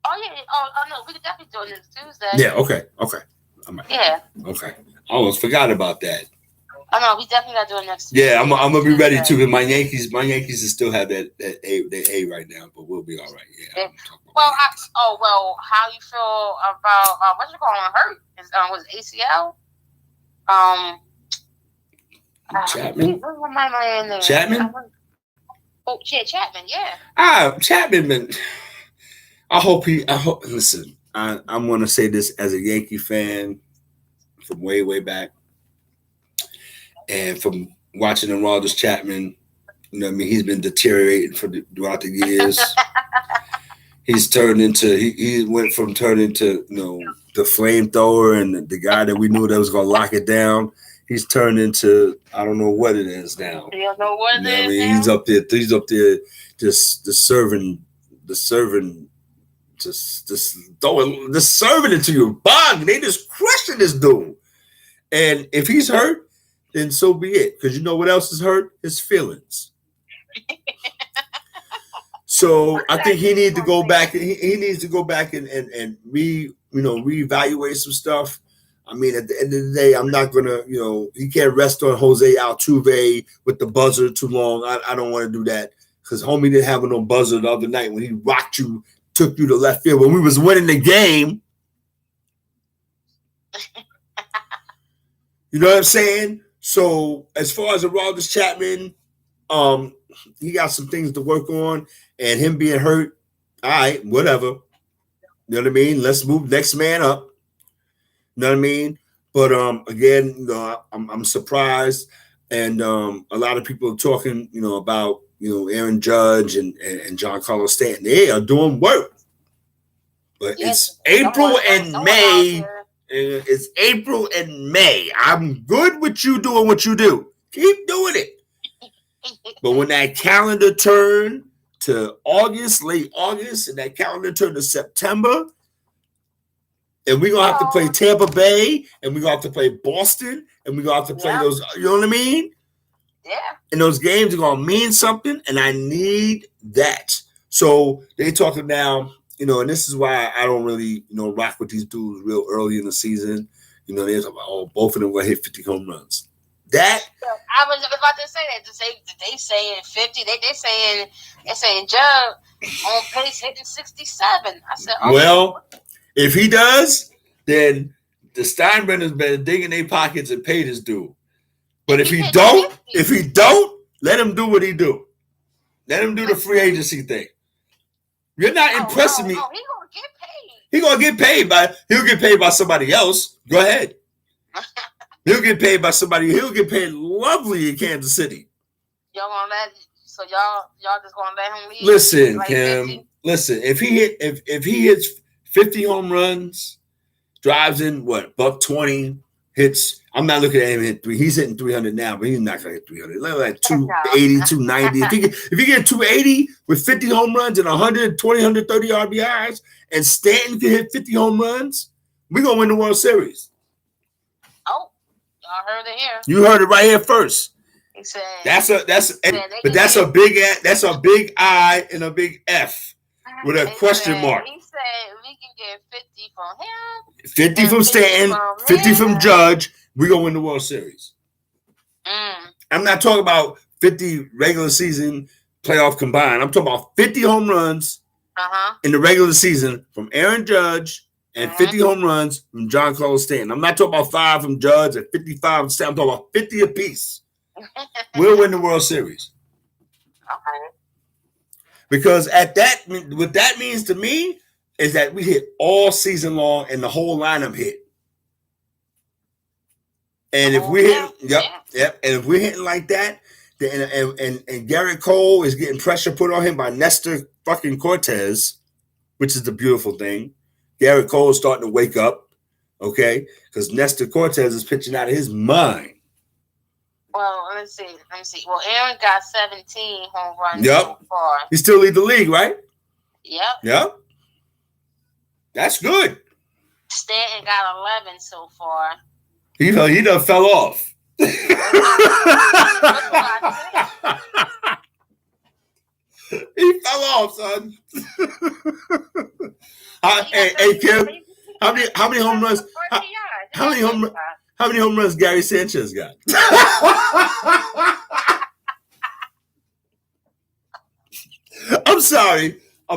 Speaker 2: Oh yeah. Oh no, we could definitely do it next Tuesday.
Speaker 1: Yeah. Okay.
Speaker 2: Yeah.
Speaker 1: Okay. I almost forgot about that.
Speaker 2: Oh no, we definitely got to do it next Tuesday.
Speaker 1: Yeah, I'm gonna be ready too. Because my Yankees still have that A right now, but we'll be all right. Yeah.
Speaker 2: Well, how you feel about what you call him hurt? Was it ACL?
Speaker 1: Chapman.
Speaker 2: What's my man name?
Speaker 1: Chapman.
Speaker 2: Chapman. Yeah.
Speaker 1: Chapman. Man, I hope. Listen, I'm gonna say this as a Yankee fan from way back, and from watching Aroldis Chapman. He's been deteriorating throughout the years. He's turned into he went from turning to the flamethrower and the guy that we knew that was gonna lock it down. He's turned into I don't know what it is now.
Speaker 2: You don't know what it is.
Speaker 1: I mean, he's up there just serving it to your body. They just crushing this dude. And if he's hurt, then so be it. Because you know what else is hurt? His feelings. So I think he needs to go back. He needs to go back and reevaluate some stuff. I mean, at the end of the day, I'm not gonna, he can't rest on Jose Altuve with the buzzer too long. I don't want to do that because homie didn't have no buzzer the other night when he took you to left field when we was winning the game. You know what I'm saying? So as far as Aroldis Chapman, he got some things to work on, and him being hurt, all right, whatever. You know what I mean? Let's move next man up. You know what I mean? But again, you know, I'm surprised, and a lot of people are talking, you know, about Aaron Judge and John Carlos Stanton. They are doing work, but it's April and May. It's April and May. I'm good with you doing what you do. Keep doing it. But when that calendar turned to August, late August, and that calendar turned to September, and we're going to have to play Tampa Bay, and we're going to have to play Boston, and we're going to have to play those, you know what I mean?
Speaker 2: Yeah.
Speaker 1: And those games are going to mean something, and I need that. So they talking now, you know, and this is why I don't really, you know, rock with these dudes real early in the season. You know, they're talking about, oh, both of them will hit 50 home runs. That
Speaker 2: I was about to say that. They saying 50. They saying Judge on pace hitting 67. I said, okay.
Speaker 1: Well, if he does, then the Steinbrenners better dig in their pockets and pay this dude. But if he don't, let him do what he do. Let him do the free agency thing. You're not impressing me.
Speaker 2: Oh, he gonna get paid.
Speaker 1: He'll get paid by somebody else. Go ahead. He'll get paid by somebody. He'll get paid lovely in Kansas City.
Speaker 2: Y'all just gonna let him leave?
Speaker 1: Listen,
Speaker 2: like
Speaker 1: Kim.
Speaker 2: 50?
Speaker 1: Listen, if he hits 50 home runs, drives in $120, hits. I'm not looking at him hit 3. He's hitting 300 now, but he's not gonna hit 300. Like 280, 290. If he get 280 with 50 home runs and 120, 130 RBIs, and Stanton can hit 50 home runs, we're gonna win the World Series.
Speaker 2: Oh, y'all heard it here.
Speaker 1: You heard it right here first.
Speaker 2: He said
Speaker 1: that's a big I and a big F with a question mark.
Speaker 2: He said we can get 50 from him,
Speaker 1: 50 from Stanton, 50 from Judge. We're going to win the World Series. I'm not talking about 50 regular season playoff combined. I'm talking about 50 home runs in the regular season from Aaron Judge and 50 home runs from John Carlos Stanton. I'm not talking about 5 from Judge and 55 from Stanton. I'm talking about 50 apiece. We'll win the World Series.
Speaker 2: Okay.
Speaker 1: Because what that means to me is that we hit all season long and the whole lineup hit. And if we hit, and if we're hitting like that, then and Garrett Cole is getting pressure put on him by Nestor fucking Cortez, which is the beautiful thing. Garrett Cole is starting to wake up, okay? Because Nestor Cortez is pitching out of his mind.
Speaker 2: Well, let me see. Well, Aaron got 17 home runs so far.
Speaker 1: He still lead the league, right?
Speaker 2: Yep.
Speaker 1: That's good.
Speaker 2: Stanton got 11 so far.
Speaker 1: He done fell off. He fell off, son. Hey, Kim. How many home runs? How many home runs Gary Sanchez got? I'm sorry.
Speaker 2: Wow.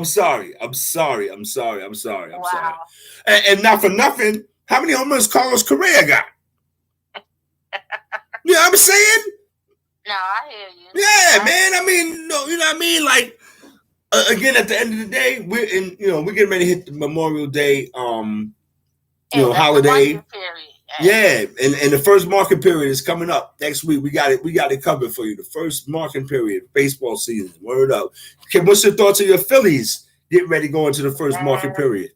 Speaker 1: And not for nothing, how many home runs Carlos Correa got? You know what I'm saying?
Speaker 2: No, I hear you.
Speaker 1: Yeah, man. I mean, no, you know what I mean? Like, again, at the end of the day, we're getting ready to hit the Memorial Day, holiday. Yeah, and the first market period is coming up next week. We got it covered for you. The first market period, baseball season. Word up. Okay, what's your thoughts on your Phillies getting ready to go into the first market period?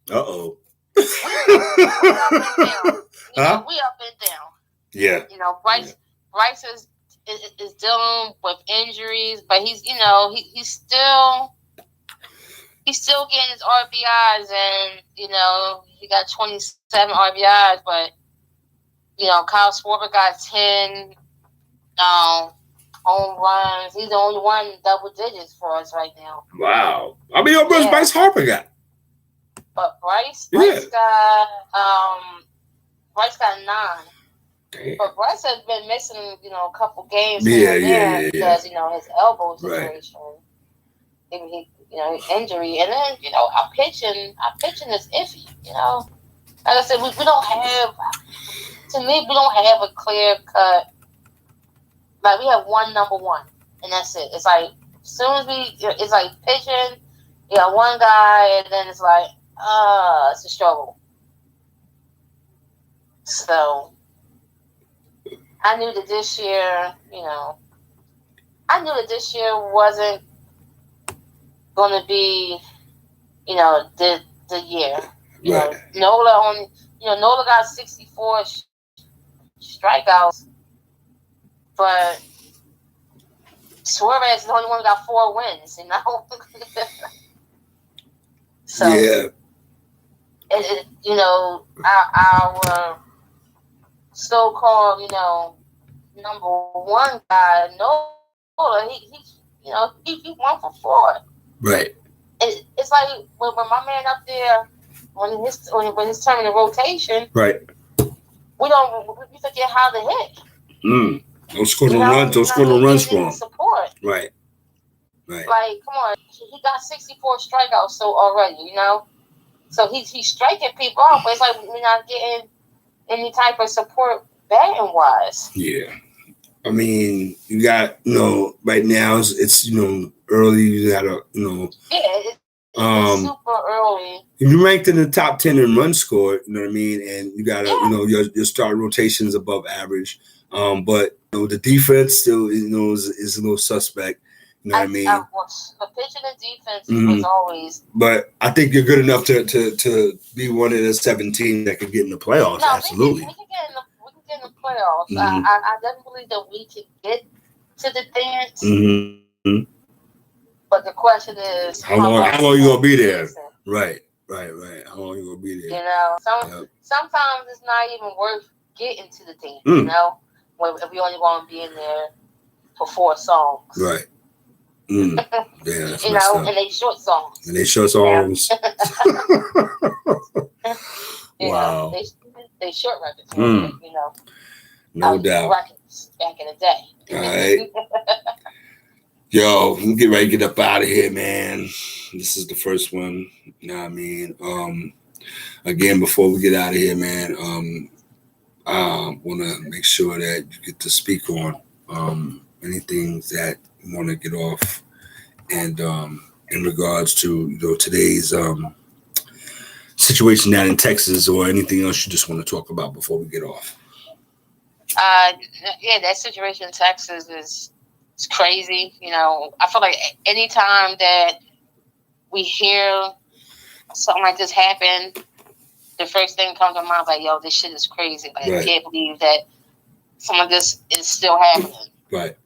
Speaker 1: Uh-oh.
Speaker 2: We up and down.
Speaker 1: Yeah.
Speaker 2: You know, Bryce is dealing with injuries, but he's still getting his RBIs, and he got 27 RBIs, but Kyle Schwarber got 10 home runs. He's the only one double digits for us right now.
Speaker 1: Wow. I mean, how much Bryce Harper got?
Speaker 2: But Bryce got 9. Damn. But Bryce has been missing, a couple games. Because his elbow situation. injury, and then our pitching is iffy. Like I said, we don't have. To me, we don't have a clear cut. Like we have one number one, and that's it. It's like as soon as it's like pitching. You got one guy, and then it's like, it's a struggle. So I knew that this year, wasn't going to be, the year.
Speaker 1: Right.
Speaker 2: Nola got 64 strikeouts, but Suarez is the only one who got 4 wins, So,
Speaker 1: yeah.
Speaker 2: Our so-called, number one guy, Nola, he 1 for 4.
Speaker 1: Right.
Speaker 2: It's like when my man up there, when his term in the rotation,
Speaker 1: right.
Speaker 2: We forget how to hit.
Speaker 1: Don't score no runs. Don't score no runs for him.
Speaker 2: Support.
Speaker 1: Right. Right.
Speaker 2: Like, come on, he got 64 strikeouts already, So he's striking people off, but it's like we're not getting any type of support batting wise.
Speaker 1: Yeah. I mean, you got, right now it's early. You got to,
Speaker 2: it's super early.
Speaker 1: You're ranked in the top 10 in run score, you know what I mean? And you got to, your start rotations above average. But, the defense still, is a little suspect. You know what I mean?
Speaker 2: The pitching and defense was always.
Speaker 1: But I think you're good enough to be one of the 17 that could get in the playoffs.
Speaker 2: No,
Speaker 1: absolutely.
Speaker 2: We can get in the playoffs. I definitely believe that we can get to the dance.
Speaker 1: Mm-hmm.
Speaker 2: But the question is,
Speaker 1: how long are you gonna be there? Right. How long are you gonna be there?
Speaker 2: Sometimes it's not even worth getting to the team. If we only want to be in there for 4 songs.
Speaker 1: Right. Yeah, that's
Speaker 2: and they short songs.
Speaker 1: Wow.
Speaker 2: They short records.
Speaker 1: No doubt.
Speaker 2: Records back in the day.
Speaker 1: All right. Yo, we get ready to get up out of here, man. This is the first one. You know what I mean? Again, before we get out of here, man, I want to make sure that you get to speak on anything that you want to get off, and in regards to today's situation down in Texas, or anything else you just want to talk about before we get off.
Speaker 2: That situation in Texas is crazy. I feel like anytime that we hear something like this happen, the first thing that comes to mind is like, yo, this shit is crazy. Like,
Speaker 1: right.
Speaker 2: I can't believe that some of this is still happening.
Speaker 1: Right.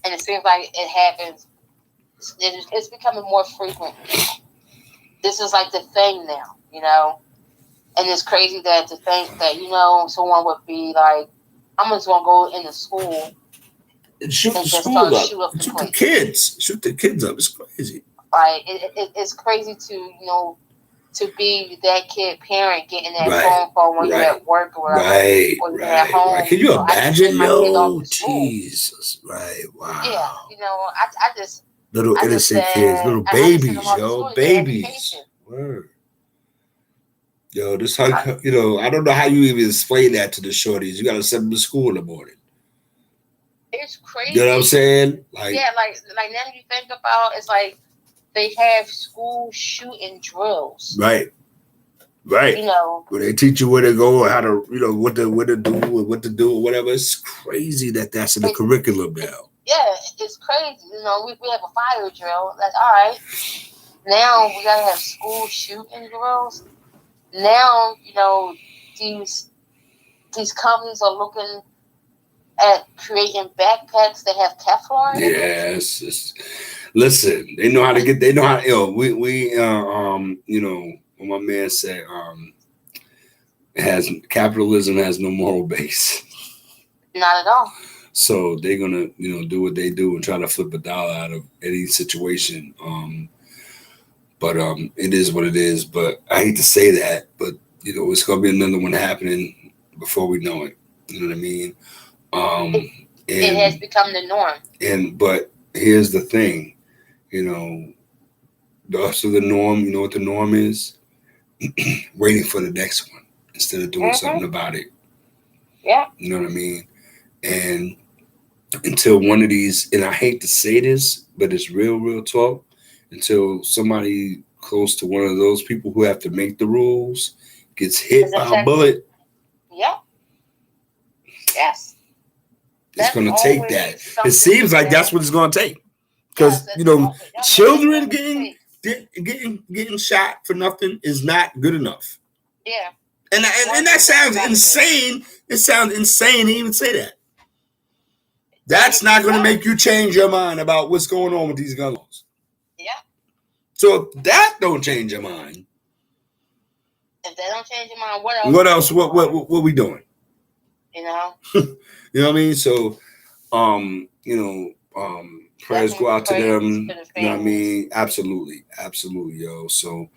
Speaker 2: And it seems like it happens. It's becoming more frequent. This is like the thing now, And it's crazy that to think that, someone would be like, I'm just going to go into school
Speaker 1: and shoot the school up. Shoot the kids. Shoot the kids up. It's crazy.
Speaker 2: Right. It's crazy to, to be that kid parent getting that phone call when you're at work or or you're at home.
Speaker 1: Right. Can you imagine? Yo, Jesus. Right. Wow.
Speaker 2: Yeah. I just.
Speaker 1: Little innocent kids, little babies, babies. Word. Yo, this how I don't know how you even explain that to the shorties. You gotta send them to school in the morning.
Speaker 2: It's crazy.
Speaker 1: You know what I'm saying?
Speaker 2: Like now you think about it's like they have school shooting drills.
Speaker 1: Right. Where they teach you where to go or how to what to do or whatever. It's crazy that's in the curriculum now.
Speaker 2: Yeah, it's crazy. We have a fire drill. Like, all right, now we gotta have school shooting drills. Now, these companies are looking at creating backpacks that have Teflon in it.
Speaker 1: Yes. Listen, they know how to get. They know how. What my man said, capitalism has no moral base.
Speaker 2: Not at all.
Speaker 1: So they're gonna, do what they do and try to flip a dollar out of any situation. But it is what it is. But I hate to say that, but it's gonna be another one happening before we know it. You know what I mean?
Speaker 2: It has become the norm.
Speaker 1: But here's the thing, also the norm. You know what the norm is? Waiting for the next one instead of doing something about it.
Speaker 2: Yeah.
Speaker 1: You know what I mean? And until one of these, and I hate to say this, but it's real talk, until somebody close to one of those people who have to make the rules gets hit by a bullet.
Speaker 2: Yeah. Yes.
Speaker 1: It's going to take that. It seems like that's what it's going to take. Because, children getting shot for nothing is not good enough.
Speaker 2: Yeah.
Speaker 1: And that sounds insane. It sounds insane to even say that. That's not going to make you change your mind about what's going on with these gun laws.
Speaker 2: Yeah.
Speaker 1: So if that don't change your mind.
Speaker 2: If they don't change your mind, what else?
Speaker 1: What else? What we doing?
Speaker 2: You know?
Speaker 1: You know what I mean? So, prayers go out to them. You know what I mean? Absolutely, yo. So,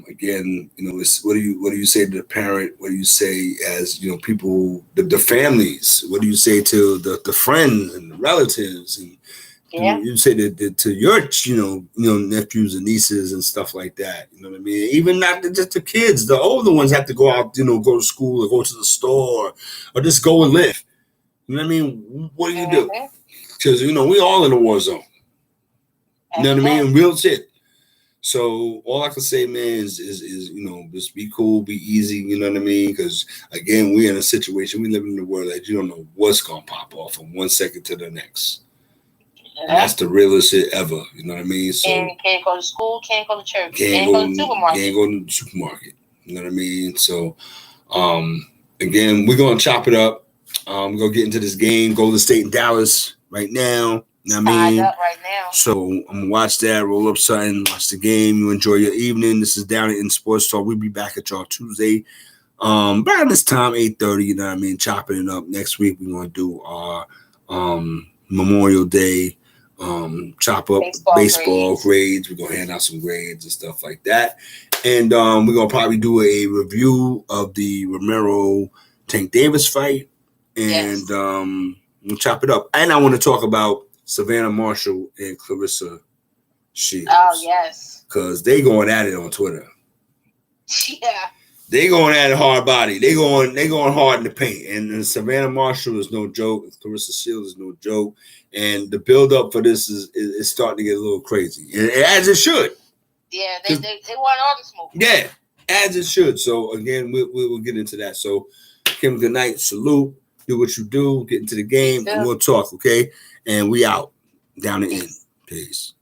Speaker 1: again, it's what do you say to the parent? What do you say as people, the families? What do you say to the friends and the relatives? And you say to your nephews and nieces and stuff like that. You know what I mean? Even not just the kids, the older ones have to go out, go to school or go to the store or just go and live. You know what I mean? What do you do? Because we all in a war zone. You know what I mean? Real shit. So all I can say, man, is just be cool, be easy. You know what I mean? Because again, we're in a situation. We live in a world that you don't know what's gonna pop off from one second to the next. And that's the realest shit ever. You know what I mean? So
Speaker 2: and can't go to school, can't go to church, can't go to the supermarket.
Speaker 1: Can't go to the supermarket. You know what I mean? So again, we're gonna chop it up. We're gonna get into this game, Golden State and Dallas right now. You know what I mean?
Speaker 2: Up right now.
Speaker 1: So I'm gonna watch that, roll up something, watch the game. You enjoy your evening. This is Down in Sportstalk. We'll be back at y'all Tuesday. Around this time, 8:30, you know what I mean? Chopping it up. Next week we're gonna do our Memorial Day chop up baseball grades. We're gonna hand out some grades and stuff like that. And we're gonna probably do a review of the Romero Tank Davis fight. And we'll chop it up. And I want to talk about Savannah Marshall and Clarissa Shields.
Speaker 2: Oh, yes.
Speaker 1: Because they going at it on Twitter.
Speaker 2: Yeah.
Speaker 1: They going at it hard body. They going hard in the paint. And Savannah Marshall is no joke. Clarissa Shields is no joke. And the build up for this is starting to get a little crazy. As it should.
Speaker 2: Yeah, they want all the smoke.
Speaker 1: Yeah, as it should. So again, we'll get into that. So Kim, good night. Salute. Do what you do. Get into the game. And we'll talk, okay? And we out. Down the end. Peace.